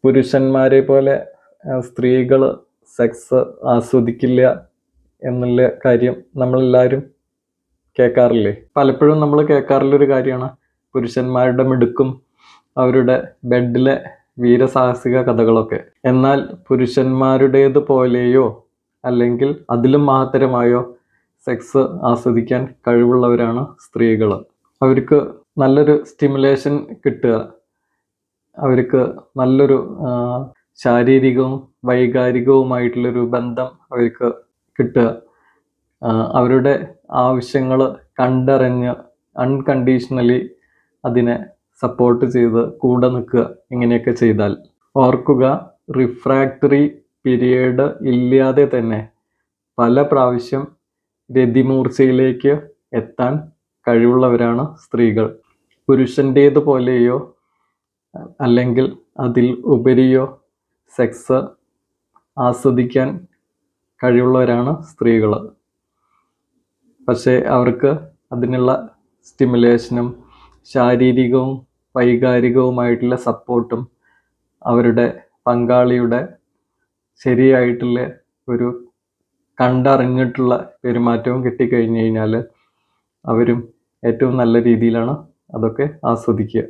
പുരുഷന്മാരെ പോലെ സ്ത്രീകൾ സെക്സ് ആസ്വദിക്കില്ല എന്നുള്ള കാര്യം നമ്മളെല്ലാവരും കേൾക്കാറില്ലേ? പലപ്പോഴും നമ്മൾ കേൾക്കാറുള്ളൊരു കാര്യമാണ് പുരുഷന്മാരുടെ മിടുക്കും അവരുടെ ബെഡിലെ വീരസാഹസിക കഥകളൊക്കെ. എന്നാൽ പുരുഷന്മാരുടേതുപോലെയോ അല്ലെങ്കിൽ അതിലും മഹത്തരമായോ സെക്സ് ആസ്വദിക്കാൻ കഴിവുള്ളവരാണ് സ്ത്രീകൾ. അവർക്ക് നല്ലൊരു സ്റ്റിമുലേഷൻ കിട്ടുക, അവർക്ക് നല്ലൊരു ശാരീരികവും വൈകാരികവുമായിട്ടുള്ളൊരു ബന്ധം അവർക്ക് കിട്ടുക, അവരുടെ ആവശ്യങ്ങൾ കണ്ടറിഞ്ഞ് അൺകണ്ടീഷണലി അതിനെ സപ്പോർട്ട് ചെയ്ത് കൂടെ നിൽക്കുക. ഇങ്ങനെയൊക്കെ ചെയ്താൽ ഓർക്കുക, റിഫ്രാക്ടറി പീരിയഡ് ഇല്ലാതെ തന്നെ പല പ്രാവശ്യം രതിമൂർച്ചയിലേക്ക് എത്താൻ കഴിവുള്ളവരാണ് സ്ത്രീകൾ. പുരുഷൻ്റേതുപോലെയോ അല്ലെങ്കിൽ അതിൽ ഉപരിയോ സെക്സ് ആസ്വദിക്കാൻ കഴിവുള്ളവരാണ് സ്ത്രീകൾ. പക്ഷേ അവർക്ക് അതിനുള്ള സ്റ്റിമുലേഷനും ശാരീരികവും വൈകാരികവുമായിട്ടുള്ള സപ്പോർട്ടും അവരുടെ പങ്കാളിയുടെ ശരിയായിട്ടുള്ള ഒരു കണ്ടറിഞ്ഞിട്ടുള്ള പെരുമാറ്റവും കിട്ടിക്കഴിഞ്ഞു കഴിഞ്ഞാൽ അവരും ഏറ്റവും നല്ല രീതിയിലാണ് അതൊക്കെ ആസ്വദിക്കുക.